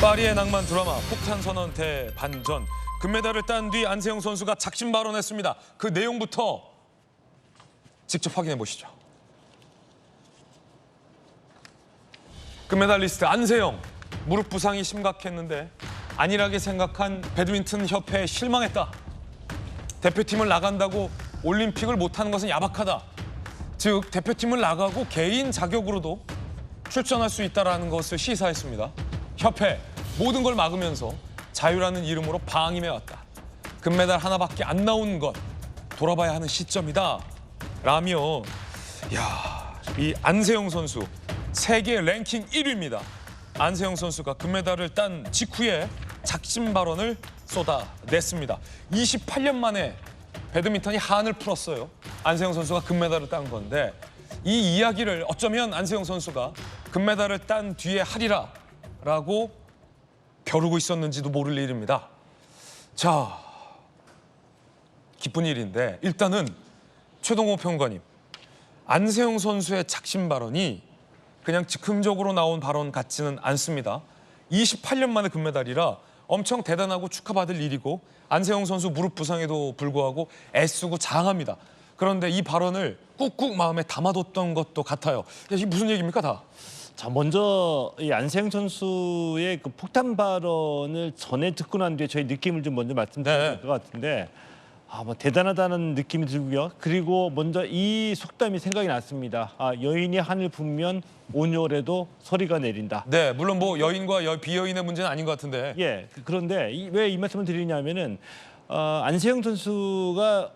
파리의 낭만 드라마 폭탄 선언 대반전. 금메달을 딴 뒤 안세영 선수가 작심 발언했습니다. 그 내용부터 직접 확인해 보시죠. 금메달리스트 안세영, 무릎 부상이 심각했는데 안일하게 생각한 배드민턴 협회에 실망했다. 대표팀을 나간다고 올림픽을 못하는 것은 야박하다. 즉 대표팀을 나가고 개인 자격으로도 출전할 수 있다는 것을 시사했습니다. 협회, 모든 걸 막으면서 자유라는 이름으로 방임해왔다. 금메달 하나밖에 안 나온 것, 돌아봐야 하는 시점이다. 라며 이 안세영 선수, 세계 랭킹 1위입니다. 안세영 선수가 금메달을 딴 직후에 작심 발언을 쏟아냈습니다. 28년 만에 배드민턴이 한을 풀었어요. 안세영 선수가 금메달을 딴 건데 이 이야기를 어쩌면 안세영 선수가 금메달을 딴 뒤에 하리라 라고 벼르고 있었는지도 모를 일입니다. 자, 기쁜 일인데 일단은 최동호 평론가님, 안세영 선수의 작심 발언이 그냥 즉흥적으로 나온 발언 같지는 않습니다. 28년 만에 금메달이라 엄청 대단하고 축하받을 일이고 안세영 선수 무릎 부상에도 불구하고 애쓰고 장합니다. 그런데 이 발언을 꾹꾹 마음에 담아뒀던 것도 같아요. 이게 무슨 얘기입니까, 다? 자, 먼저 이 안세영 선수의 그 폭탄 발언을 전에 듣고 난 뒤에 저희 느낌을 좀 먼저 말씀드려야 될 것 같은데, 뭐 대단하다는 느낌이 들고요. 그리고 먼저 이 속담이 생각이 났습니다. 여인이 한을 품면 온열에도 소리가 내린다. 네, 물론 뭐 여인과 비여인의 문제는 아닌 것 같은데. 예, 그런데 왜 이 말씀을 드리냐면은 안세영 선수가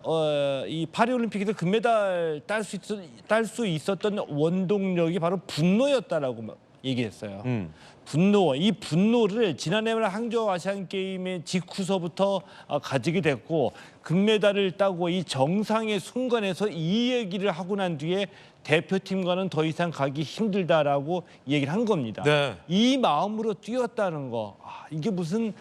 이 파리올림픽에서 금메달 딸 수 있었던 원동력이 바로 분노였다라고 얘기했어요. 분노, 이 분노를 지난해 항저우 아시안 게임의 직후서부터 가지게 됐고 금메달을 따고 이 정상의 순간에서 이 얘기를 하고 난 뒤에 대표팀과는 더 이상 가기 힘들다라고 얘기를 한 겁니다. 네. 이 마음으로 뛰었다는 거, 이게 무슨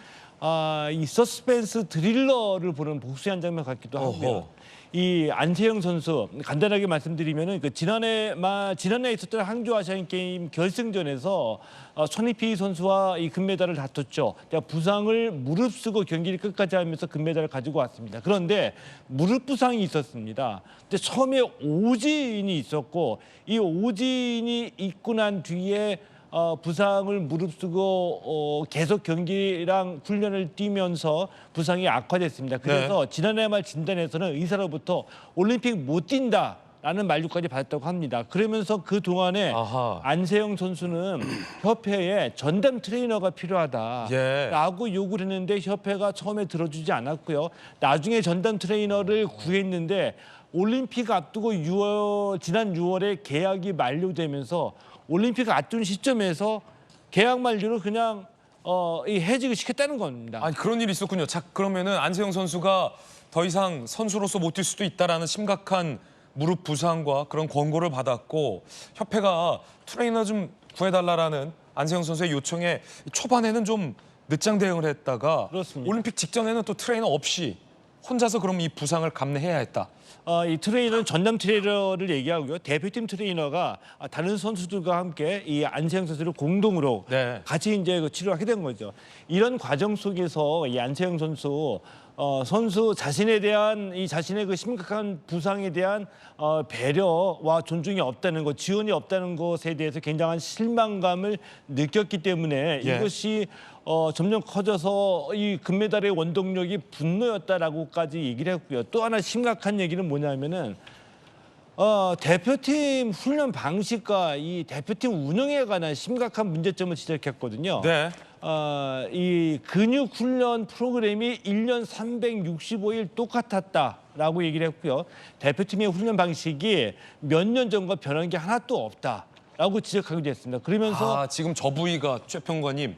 이 서스펜스 드릴러를 보는 복수의 한 장면 같기도 하고요. 이 안세영 선수 간단하게 말씀드리면은 그 지난해 있었던 항저우 아시안 게임 결승전에서 손희피 선수와 이 금메달을 다퉜죠. 부상을 무릅쓰고 경기를 끝까지 하면서 금메달을 가지고 왔습니다. 그런데 무릎 부상이 있었습니다. 근데 처음에 오진이 있었고 이 오진이 있고 난 뒤에 부상을 무릅쓰고 계속 경기랑 훈련을 뛰면서 부상이 악화됐습니다. 그래서 네. 지난해 말 진단에서는 의사로부터 올림픽 못 뛴다라는 만류까지 받았다고 합니다. 그러면서 그 동안에 안세영 선수는 협회에 전담 트레이너가 필요하다라고 요구를 했는데 협회가 처음에 들어주지 않았고요. 나중에 전담 트레이너를 구했는데 올림픽 앞두고 지난 6월에 계약이 만료되면서 올림픽 앞둔 시점에서 계약 만료로 그냥 이 해직을 시켰다는 겁니다. 아니, 그런 일이 있었군요. 자, 그러면은 안세영 선수가 더 이상 선수로서 못 뛸 수도 있다라는 심각한 무릎 부상과 그런 권고를 받았고 협회가 트레이너 좀 구해달라라는 안세영 선수의 요청에 초반에는 좀 늦장 대응을 했다가 그렇습니다. 올림픽 직전에는 또 트레이너 없이 혼자서 그럼 이 부상을 감내해야 했다. 이 트레이너는 전담 트레이너를 얘기하고요. 대표팀 트레이너가 다른 선수들과 함께 이 안세영 선수를 공동으로 같이 이제 치료하게 된 거죠. 이런 과정 속에서 이 안세영 선수 자신에 대한 자신의 그 심각한 부상에 대한 배려와 존중이 없다는 것, 지원이 없다는 것에 대해서 굉장한 실망감을 느꼈기 때문에 이것이 점점 커져서 이 금메달의 원동력이 분노였다라고까지 얘기를 했고요. 또 하나 심각한 얘기는 뭐냐면은 대표팀 훈련 방식과 이 대표팀 운영에 관한 심각한 문제점을 지적했거든요. 네. 이 근육 훈련 프로그램이 1년 365일 똑같았다라고 얘기를 했고요. 대표팀의 훈련 방식이 몇 년 전과 변한 게 하나도 없다라고 지적하기도 했습니다. 그러면서 지금 저 부위가 최 평론가님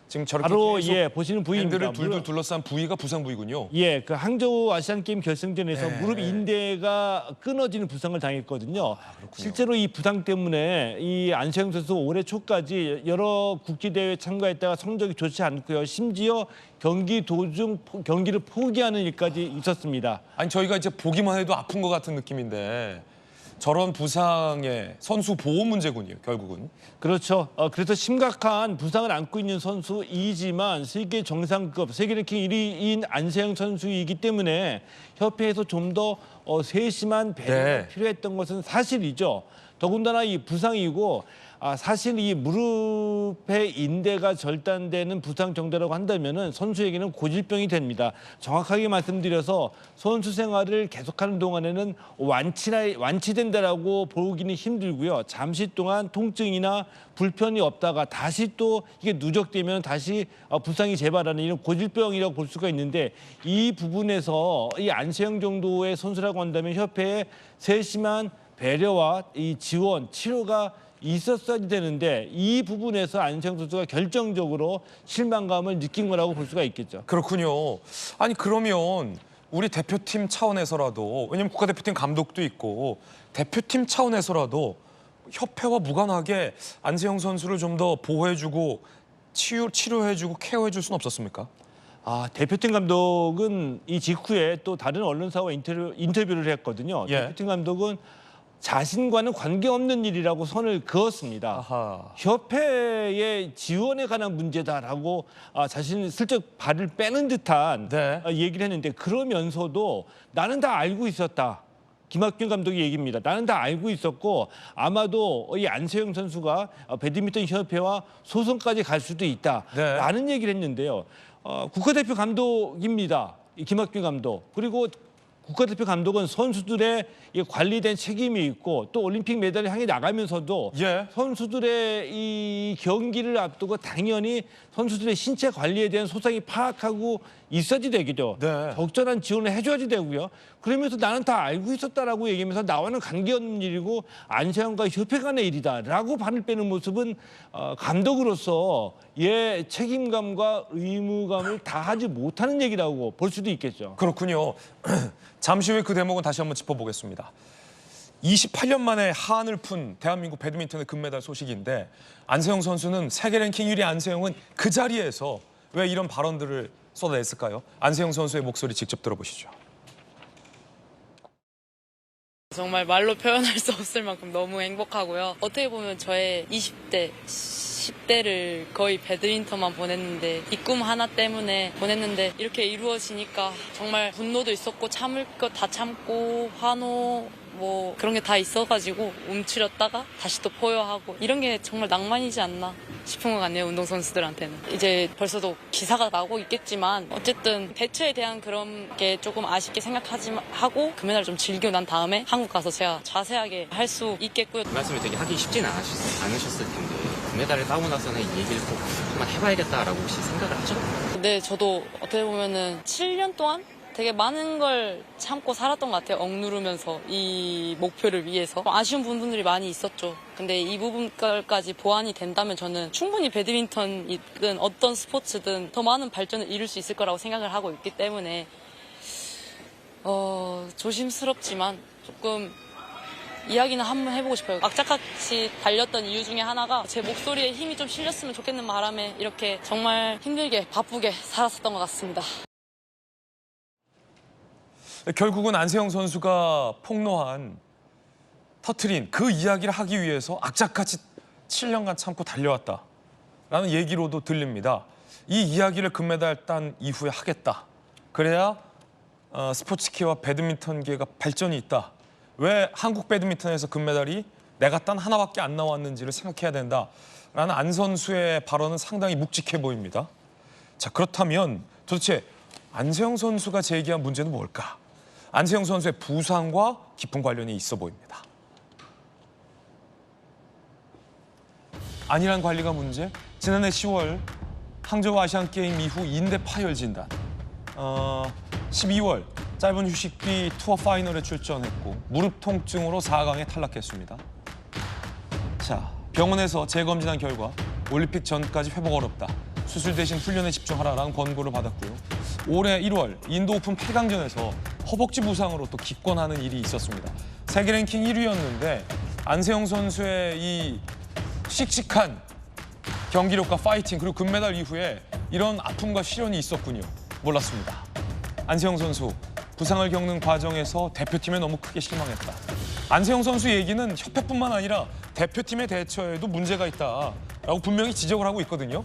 지금 저렇게 바로 계속 보시는 부위입니다. 밴드를 둘둘 둘러싼 부위가 부상 부위군요. 그 항저우 아시안 게임 결승전에서 무릎 인대가 끊어지는 부상을 당했거든요. 실제로 이 부상 때문에 이 안세영 선수 올해 초까지 여러 국제 대회에 참가했다가 성적이 좋지 않고요. 심지어 경기 도중 경기를 포기하는 일까지 있었습니다. 아니, 저희가 이제 보기만 해도 아픈 것 같은 느낌인데 저런 부상의 선수 보호 문제군요, 결국은. 그렇죠. 그래서 심각한 부상을 안고 있는 선수이지만 세계 정상급, 세계 랭킹 1위인 안세영 선수이기 때문에 협회에서 좀 더 세심한 배려가 네. 필요했던 것은 사실이죠. 더군다나 이 부상이고 사실 이 무릎의 인대가 절단되는 부상 정도라고 한다면은 선수에게는 고질병이 됩니다. 정확하게 말씀드려서 선수 생활을 계속하는 동안에는 완치된다라고 보기는 힘들고요. 잠시 동안 통증이나 불편이 없다가 다시 또 이게 누적되면 다시 부상이 재발하는 이런 고질병이라고 볼 수가 있는데 이 부분에서 이 안세영 정도의 선수라고 한다면 협회의 세심한 배려와 이 지원, 치료가 있었어야 되는데 이 부분에서 안세영 선수가 결정적으로 실망감을 느낀 거라고 볼 수가 있겠죠. 그렇군요. 아니 그러면 우리 대표팀 차원에서라도, 왜냐면 국가대표팀 감독도 있고 대표팀 차원에서라도 협회와 무관하게 안세영 선수를 좀 더 보호해주고 치료해주고 케어해줄 수는 없었습니까? 대표팀 감독은 이 직후에 또 다른 언론사와 인터뷰를 했거든요. 예. 대표팀 감독은 자신과는 관계없는 일이라고 선을 그었습니다. 아하. 협회의 지원에 관한 문제다라고 자신이 슬쩍 발을 빼는 듯한 네. 얘기를 했는데 그러면서도 나는 다 알고 있었다. 김학균 감독의 얘기입니다. 나는 다 알고 있었고 아마도 이 안세영 선수가 배드민턴 협회와 소송까지 갈 수도 있다라는 얘기를 했는데요. 국가대표 감독입니다. 이 김학균 감독. 그리고 국가대표 감독은 선수들의 관리된 책임이 있고 또 올림픽 메달을 향해 나가면서도 예. 선수들의 이 경기를 앞두고 당연히 선수들의 신체 관리에 대한 소상히 파악하고 있어야지 되겠죠. 네. 적절한 지원을 해줘야지 되고요. 그러면서 나는 다 알고 있었다라고 얘기하면서 나와는 관계없는 일이고 안세영과 협회 간의 일이다라고 발을 빼는 모습은 감독으로서 책임감과 의무감을 다하지 못하는 얘기라고 볼 수도 있겠죠. 그렇군요. 잠시 후에 그 대목은 다시 한번 짚어보겠습니다. 28년 만에 한을 푼 대한민국 배드민턴의 금메달 소식인데 안세영 선수는 세계 랭킹 1위 안세영은 그 자리에서 왜 이런 발언들을 쏟아냈을까요? 안세영 선수의 목소리 직접 들어보시죠. 정말 말로 표현할 수 없을 만큼 너무 행복하고요. 어떻게 보면 저의 20대, 10대를 거의 배드민턴만 보냈는데 이 꿈 하나 때문에 보냈는데 이렇게 이루어지니까 정말 분노도 있었고 참을 것 다 참고 환호 뭐 그런 게 다 있어가지고 움츠렸다가 다시 또 포효하고 이런 게 정말 낭만이지 않나 싶은 것 같네요. 운동선수들한테는. 이제 벌써도 기사가 나오고 있겠지만 어쨌든 대처에 대한 그런 게 조금 아쉽게 하고 금메달을 좀 즐기고 난 다음에 한국 가서 제가 자세하게 할 수 있겠고요. 그 말씀이 되게 하기 쉽지는 않으셨을 텐데 금메달을 따고 나서는 이 얘기를 꼭 한번 해봐야겠다라고 혹시 생각을 하셨나요? 네, 저도 어떻게 보면은 7년 동안 되게 많은 걸 참고 살았던 것 같아요. 억누르면서 이 목표를 위해서. 아쉬운 부분들이 많이 있었죠. 근데 이 부분까지 보완이 된다면 저는 충분히 배드민턴이든 어떤 스포츠든 더 많은 발전을 이룰 수 있을 거라고 생각을 하고 있기 때문에 조심스럽지만 조금 이야기는 한번 해보고 싶어요. 악착같이 달렸던 이유 중에 하나가 제 목소리에 힘이 좀 실렸으면 좋겠는 바람에 이렇게 정말 힘들게 바쁘게 살았었던 것 같습니다. 결국은 안세영 선수가 터트린 그 이야기를 하기 위해서 악착같이 7년간 참고 달려왔다라는 얘기로도 들립니다. 이 이야기를 금메달 딴 이후에 하겠다. 그래야 스포츠계와 배드민턴계가 발전이 있다. 왜 한국 배드민턴에서 금메달이 내가 딴 하나밖에 안 나왔는지를 생각해야 된다라는 안 선수의 발언은 상당히 묵직해 보입니다. 자, 그렇다면 도대체 안세영 선수가 제기한 문제는 뭘까? 안세영 선수의 부상과 깊은 관련이 있어 보입니다. 안일한 관리가 문제? 지난해 10월 항저우 아시안게임 이후 인대 파열 진단. 12월 짧은 휴식 뒤 투어 파이널에 출전했고 무릎 통증으로 4강에 탈락했습니다. 자, 병원에서 재검진한 결과 올림픽 전까지 회복 어렵다. 수술 대신 훈련에 집중하라라는 권고를 받았고요. 올해 1월 인도 오픈 8강전에서 허벅지 부상으로 또 기권하는 일이 있었습니다. 세계 랭킹 1위였는데 안세영 선수의 이 씩씩한 경기력과 파이팅 그리고 금메달 이후에 이런 아픔과 시련이 있었군요. 몰랐습니다. 안세영 선수 부상을 겪는 과정에서 대표팀에 너무 크게 실망했다. 안세영 선수 얘기는 협회뿐만 아니라 대표팀의 대처에도 문제가 있다라고 분명히 지적을 하고 있거든요.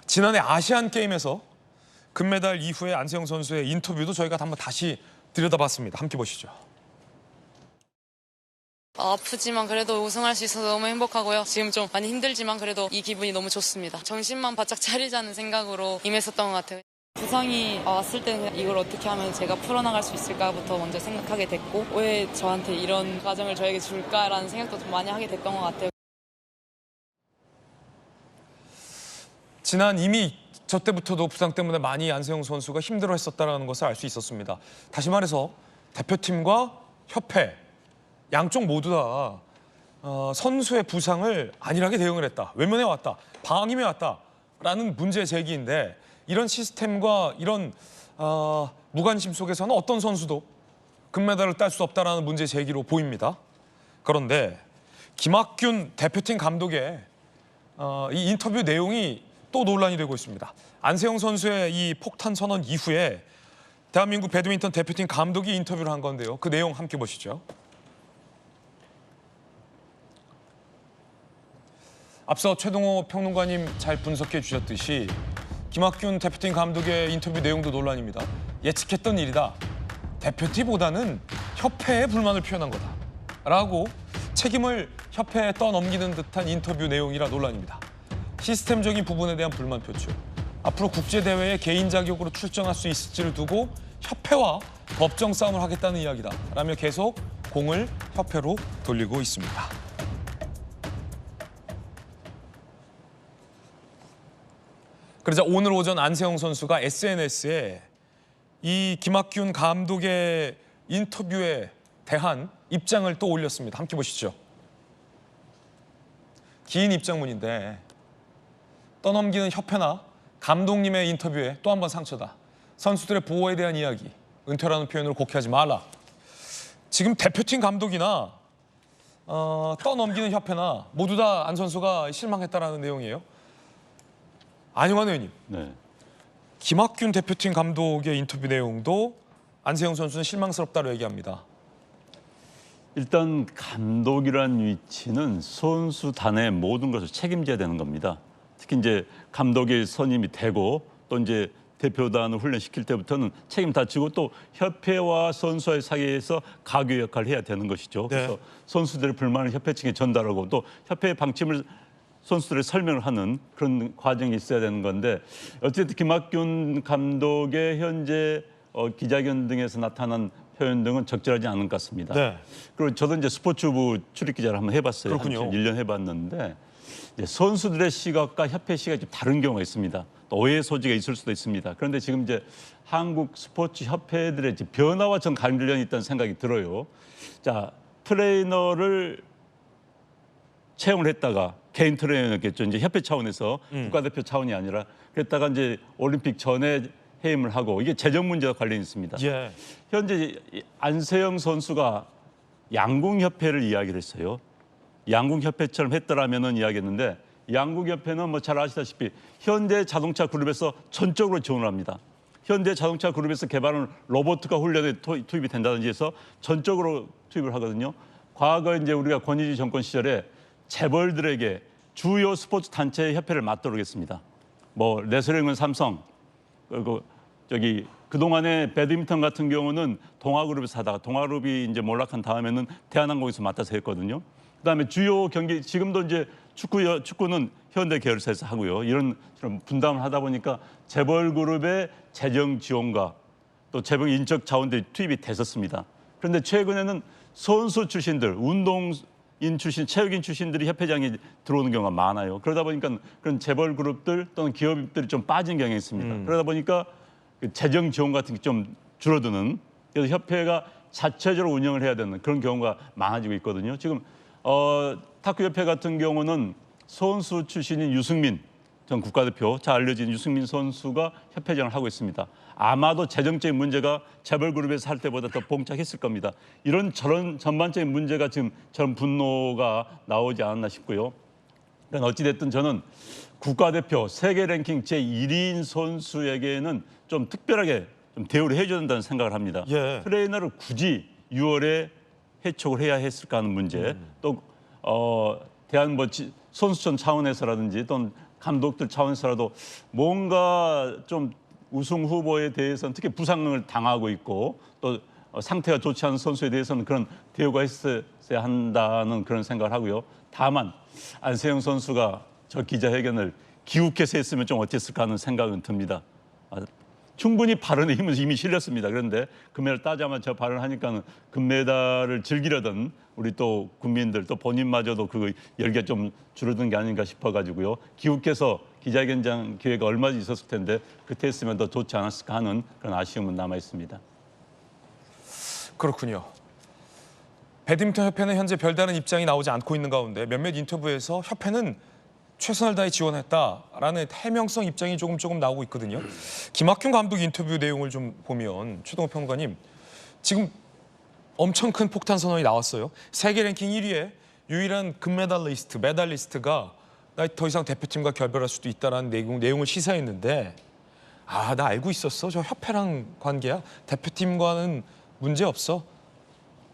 지난해 아시안 게임에서 금메달 이후에 안세영 선수의 인터뷰도 저희가 한번 다시 들여다봤습니다. 함께 보시죠. 아프지만 그래도 우승할 수 있어서 너무 행복하고요. 지금 좀 많이 힘들지만 그래도 이 기분이 너무 좋습니다. 정신만 바짝 차리자는 생각으로 임했었던 것 같아요. 부상이 왔을 때는 이걸 어떻게 하면 제가 풀어나갈 수 있을까부터 먼저 생각하게 됐고 왜 저한테 이런 과정을 저에게 줄까라는 생각도 좀 많이 하게 됐던 것 같아요. 지난 이미 저 때부터도 부상 때문에 많이 안세영 선수가 힘들어했었다는 것을 알 수 있었습니다. 다시 말해서 대표팀과 협회 양쪽 모두 다 선수의 부상을 안일하게 대응을 했다. 외면해 왔다. 방임해 왔다라는 문제 제기인데 이런 시스템과 이런 무관심 속에서는 어떤 선수도 금메달을 딸 수 없다라는 문제 제기로 보입니다. 그런데 김학균 대표팀 감독의 이 인터뷰 내용이 또 논란이 되고 있습니다. 안세영 선수의 이 폭탄 선언 이후에 대한민국 배드민턴 대표팀 감독이 인터뷰를 한 건데요. 그 내용 함께 보시죠. 앞서 최동호 평론가님 잘 분석해 주셨듯이 김학균 대표팀 감독의 인터뷰 내용도 논란입니다. 예측했던 일이다. 대표팀보다는 협회에 불만을 표현한 거다. 라고 책임을 협회에 떠넘기는 듯한 인터뷰 내용이라 논란입니다. 시스템적인 부분에 대한 불만 표출. 앞으로 국제대회에 개인 자격으로 출전할 수 있을지를 두고 협회와 법정 싸움을 하겠다는 이야기다. 라며 계속 공을 협회로 돌리고 있습니다. 그러자 오늘 오전 안세영 선수가 SNS에 이 김학균 감독의 인터뷰에 대한 입장을 또 올렸습니다. 함께 보시죠. 긴 입장문인데 떠넘기는 협회나 감독님의 인터뷰에 또 한 번 상처다. 선수들의 보호에 대한 이야기, 은퇴라는 표현으로 곡해하지 말라. 지금 대표팀 감독이나 떠넘기는 협회나 모두 다 안 선수가 실망했다라는 내용이에요. 안용환 의원님, 네. 김학균 대표팀 감독의 인터뷰 내용도 안세영 선수는 실망스럽다고 얘기합니다. 일단 감독이란 위치는 선수단의 모든 것을 책임져야 되는 겁니다. 특히 이제 감독이 선임이 되고 또 이제 대표단을 훈련시킬 때부터는 책임 다 지고 또 협회와 선수의 사이에서 가교 역할을 해야 되는 것이죠. 네. 그래서 선수들의 불만을 협회 측에 전달하고 또 협회의 방침을 선수들의 설명을 하는 그런 과정이 있어야 되는 건데 어쨌든 김학균 감독의 현재 기자회견 등에서 나타난 표현 등은 적절하지 않은 것 같습니다. 네. 그리고 저도 이제 스포츠부 출입 기자를 한번 해봤어요. 그렇군요. 1년 해봤는데 이제 선수들의 시각과 협회 시각이 좀 다른 경우가 있습니다. 또 오해 소지가 있을 수도 있습니다. 그런데 지금 이제 한국 스포츠 협회들의 변화와 전 관련이 있다는 생각이 들어요. 자, 트레이너를 채용을 했다가 개인 트레이너겠죠. 이제 협회 차원에서 국가대표 차원이 아니라 그랬다가 이제 올림픽 전에 해임을 하고 이게 재정 문제와 관련이 있습니다. 예. 현재 안세영 선수가 양궁협회를 이야기를 했어요. 양궁협회처럼 했더라면은 이야기했는데 양궁협회는 뭐 잘 아시다시피 현대자동차 그룹에서 전적으로 지원을 합니다. 현대자동차 그룹에서 개발한 로봇가 훈련에 투입이 된다든지 해서 전적으로 투입을 하거든요. 과거 이제 우리가 권위주의 정권 시절에 재벌들에게 주요 스포츠 단체 협회를 맡도록 했습니다. 뭐 레슬링은 삼성, 그동안에 배드민턴 같은 경우는 동아그룹에서 하다가 동아그룹이 이제 몰락한 다음에는 대한항공에서 맡아서 했거든요. 그다음에 주요 경기 지금도 이제 축구는 현대 계열사에서 하고요. 이런 분담을 하다 보니까 재벌 그룹의 재정 지원과 또 재벌 인적 자원들이 투입이 됐었습니다. 그런데 최근에는 선수 출신들, 운동인 출신, 체육인 출신들이 협회장에 들어오는 경우가 많아요. 그러다 보니까 그런 재벌 그룹들 또는 기업들이 좀 빠진 경향이 있습니다. 그러다 보니까 그 재정 지원 같은 게 좀 줄어드는, 그래서 협회가 자체적으로 운영을 해야 되는 그런 경우가 많아지고 있거든요. 지금 탁구협회 같은 경우는 선수 출신인 유승민 전 국가대표, 잘 알려진 유승민 선수가 협회장을 하고 있습니다. 아마도 재정적인 문제가 재벌 그룹에서 할 때보다 더 봉착했을 겁니다. 이런 저런 전반적인 문제가 지금 저런 분노가 나오지 않았나 싶고요. 그러니까 어찌됐든 저는 국가대표 세계 랭킹 제1위인 선수에게는 좀 특별하게 좀 대우를 해줘야 된다는 생각을 합니다. 예. 트레이너를 굳이 6월에 해촉을 해야 했을까 하는 문제, 또 대한 선수촌 차원에서라든지 또는 감독들 차원에서라도 뭔가 좀 우승 후보에 대해서는 특히 부상을 당하고 있고 또 상태가 좋지 않은 선수에 대해서는 그런 대우가 있어야 한다는 그런 생각을 하고요. 다만 안세영 선수가 저 기자회견을 기욱해서 했으면 좀 어땠을까 하는 생각은 듭니다. 충분히 발언에 힘은 이미 실렸습니다. 그런데 금메달 따자마자 저 발언하니까는 금메달을 즐기려던 우리 또 국민들 또 본인마저도 그 열기가 좀 줄어든 게 아닌가 싶어가지고요. 기욱해서 기자회견장 기회가 얼마 있었을 텐데 그때 했으면 더 좋지 않았을까 하는 그런 아쉬움은 남아 있습니다. 그렇군요. 배드민턴 협회는 현재 별다른 입장이 나오지 않고 있는 가운데 몇몇 인터뷰에서 협회는 최선을 다해 지원했다라는 해명성 입장이 조금 나오고 있거든요. 김학균 감독 인터뷰 내용을 좀 보면 최동호 평론가님, 지금 엄청 큰 폭탄 선언이 나왔어요. 세계 랭킹 1위의 유일한 메달리스트가 나 더 이상 대표팀과 결별할 수도 있다라는 내용을 시사했는데, 나 알고 있었어. 저 협회랑 관계야. 대표팀과는 문제 없어.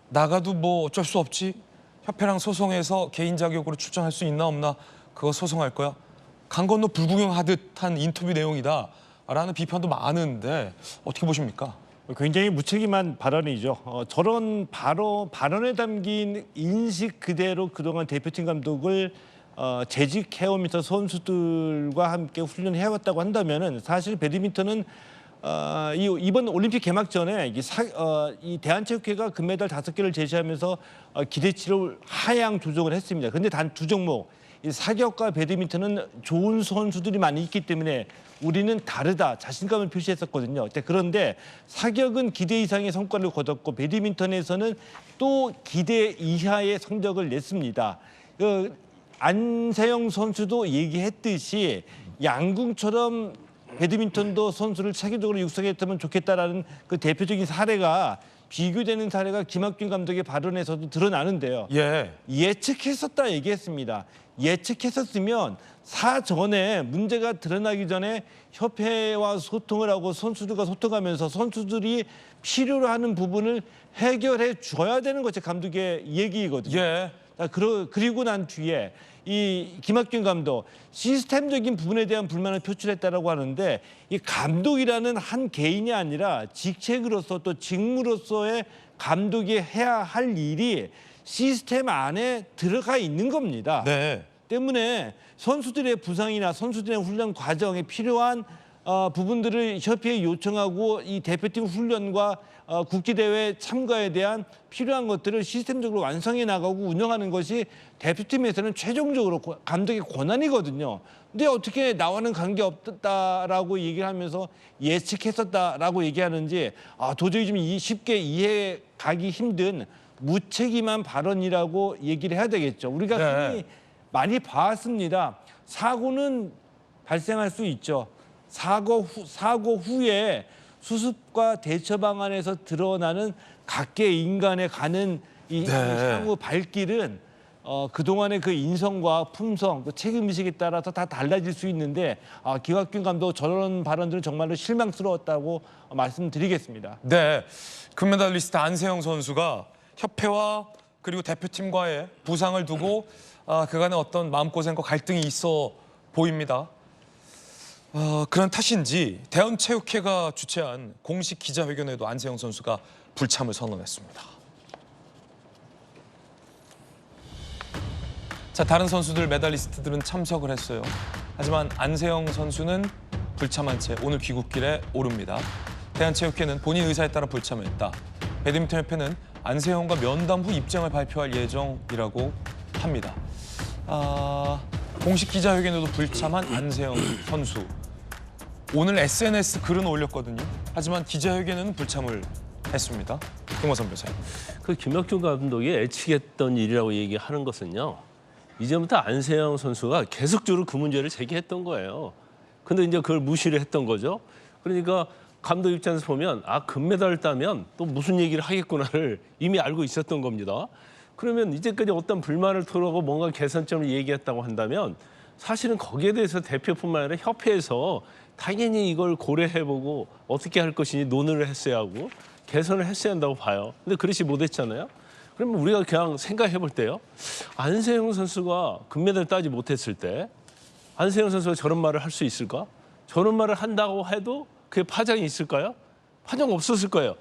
나가도 뭐 어쩔 수 없지. 협회랑 소송해서 개인 자격으로 출전할 수 있나 없나 그거 소송할 거야. 강 건너 불구경하듯 한 인터뷰 내용이다라는 비판도 많은데 어떻게 보십니까? 굉장히 무책임한 발언이죠. 저런 발언에 담긴 인식 그대로 그동안 대표팀 감독을 재직해오면서 선수들과 함께 훈련해왔다고 한다면은 사실 배드민턴은 이번 올림픽 개막 전에 이 대한체육회가 금메달 5개를 제시하면서 기대치를 하향 조정을 했습니다. 그런데 단 2종목, 이 사격과 배드민턴은 좋은 선수들이 많이 있기 때문에 우리는 다르다 자신감을 표시했었거든요. 그런데 사격은 기대 이상의 성과를 거뒀고 배드민턴에서는 또 기대 이하의 성적을 냈습니다. 안세영 선수도 얘기했듯이 양궁처럼 배드민턴도 선수를 체계적으로 육성했으면 좋겠다라는 그 대표적인 사례가 비교되는 사례가 김학균 감독의 발언에서도 드러나는데요. 예. 예측했었다 얘기했습니다. 예측했었으면 사전에 문제가 드러나기 전에 협회와 소통을 하고 선수들과 소통하면서 선수들이 필요로 하는 부분을 해결해 줘야 되는 것이 감독의 얘기거든요. 예. 그리고 난 뒤에 이 김학균 감독 시스템적인 부분에 대한 불만을 표출했다라고 하는데 이 감독이라는 한 개인이 아니라 직책으로서 또 직무로서의 감독이 해야 할 일이 시스템 안에 들어가 있는 겁니다. 네. 때문에 선수들의 부상이나 선수들의 훈련 과정에 필요한 부분들을 협회에 요청하고 이 대표팀 훈련과 국제대회 참가에 대한 필요한 것들을 시스템적으로 완성해 나가고 운영하는 것이 대표팀에서는 최종적으로 감독의 권한이거든요. 근데 어떻게 나와는 관계없다라고 얘기를 하면서 예측했었다라고 얘기하는지 도저히 좀 쉽게 이해 가기 힘든 무책임한 발언이라고 얘기를 해야 되겠죠. 우리가 흔히 많이 봤습니다. 사고는 발생할 수 있죠. 사고 후에 수습과 대처 방안에서 드러나는 각계 인간에 가는 이 향후 발길은 그동안의 그 인성과 품성, 그 책임의식에 따라서 다 달라질 수 있는데 김학균 감독 저런 발언들은 정말로 실망스러웠다고 말씀드리겠습니다. 네. 금메달리스트 안세영 선수가 협회와 그리고 대표팀과의 부상을 두고 그간의 어떤 마음고생과 갈등이 있어 보입니다. 그런 탓인지 대한체육회가 주최한 공식 기자회견에도 안세영 선수가 불참을 선언했습니다. 자, 다른 선수들 메달리스트들은 참석을 했어요. 하지만 안세영 선수는 불참한 채 오늘 귀국길에 오릅니다. 대한체육회는 본인 의사에 따라 불참했다. 배드민턴 협회는 안세영과 면담 후 입장을 발표할 예정이라고 합니다. 공식 기자회견에도 불참한 안세영 선수. 오늘 SNS 글은 올렸거든요. 하지만 기자회견에는 불참을 했습니다. 김호선 변호사님. 그 김학균 감독이 예측했던 일이라고 얘기하는 것은요. 이제부터 안세영 선수가 계속적으로 그 문제를 제기했던 거예요. 근데 이제 그걸 무시를 했던 거죠. 그러니까 감독 입장에서 보면 금메달을 따면 또 무슨 얘기를 하겠구나를 이미 알고 있었던 겁니다. 그러면 이제까지 어떤 불만을 토로하고 뭔가 개선점을 얘기했다고 한다면 사실은 거기에 대해서 대표뿐만 아니라 협회에서 당연히 이걸 고려해보고 어떻게 할 것인지 논의를 했어야 하고 개선을 했어야 한다고 봐요. 근데 그렇지 못했잖아요. 그러면 우리가 그냥 생각해 볼 때요. 안세영 선수가 금메달 따지 못했을 때 안세영 선수가 저런 말을 할 수 있을까? 저런 말을 한다고 해도 그게 파장이 있을까요? 파장 없었을 거예요.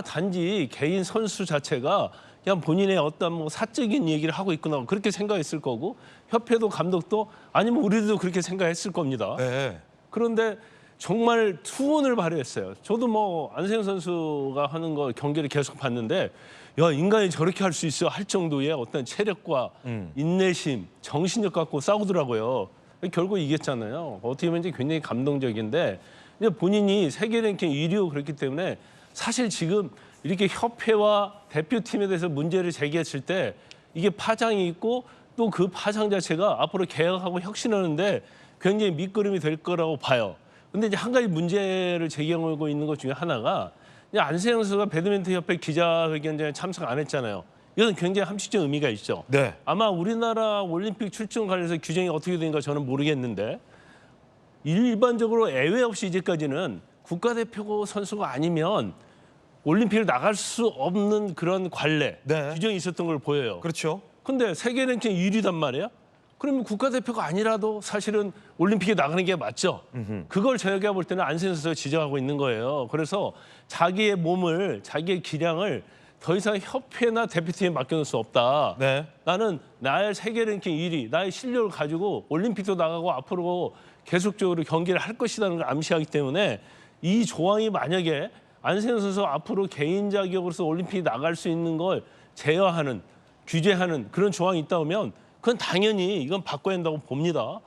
단지 개인 선수 자체가 그냥 본인의 어떤 뭐 사적인 얘기를 하고 있구나 그렇게 생각했을 거고 협회도 감독도 아니면 우리도 그렇게 생각했을 겁니다. 네. 그런데 정말 투혼을 발휘했어요. 저도 뭐 안세영 선수가 하는 거 경기를 계속 봤는데 야 인간이 저렇게 할 수 있어 할 정도의 어떤 체력과 인내심, 정신력 갖고 싸우더라고요. 결국 이겼잖아요. 어떻게 보면 이제 굉장히 감동적인데 이제 본인이 세계 랭킹 1위고 그렇기 때문에 사실 지금 이렇게 협회와 대표팀에 대해서 문제를 제기했을 때 이게 파장이 있고 또 그 파장 자체가 앞으로 개혁하고 혁신하는데 굉장히 밑거름이 될 거라고 봐요. 근데 이제 한 가지 문제를 제기하고 있는 것 중에 하나가 이제 안세영 선수가 배드민턴 협회 기자회견장에 참석 안 했잖아요. 이건 굉장히 함축적 의미가 있죠. 네. 아마 우리나라 올림픽 출전 관련해서 규정이 어떻게 되는가 저는 모르겠는데 일반적으로 예외 없이 이제까지는 국가대표 선수가 아니면 올림픽을 나갈 수 없는 그런 관례, 네. 규정이 있었던 걸 보여요. 그렇죠. 근데 세계 랭킹 1위단 말이에요. 그러면 국가대표가 아니라도 사실은 올림픽에 나가는 게 맞죠. 그걸 저희가 볼 때는 안세영 선수가 지적하고 있는 거예요. 그래서 자기의 몸을, 자기의 기량을 더 이상 협회나 대표팀에 맡겨놓을 수 없다. 네. 나는 나의 세계 랭킹 1위, 나의 실력을 가지고 올림픽도 나가고 앞으로 계속적으로 경기를 할 것이라는 걸 암시하기 때문에 이 조항이 만약에 안세영 선수 앞으로 개인 자격으로서 올림픽 나갈 수 있는 걸 제어하는, 규제하는 그런 조항이 있다 보면 그건 당연히 이건 바꿔야 한다고 봅니다.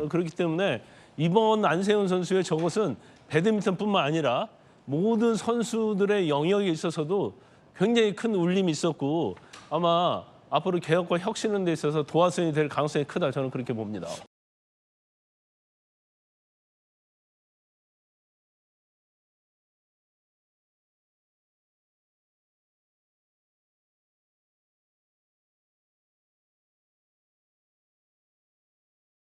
그렇기 때문에 이번 안세영 선수의 저것은 배드민턴뿐만 아니라 모든 선수들의 영역에 있어서도 굉장히 큰 울림이 있었고 아마 앞으로 개혁과 혁신하는 데 있어서 도화선이 될 가능성이 크다 저는 그렇게 봅니다.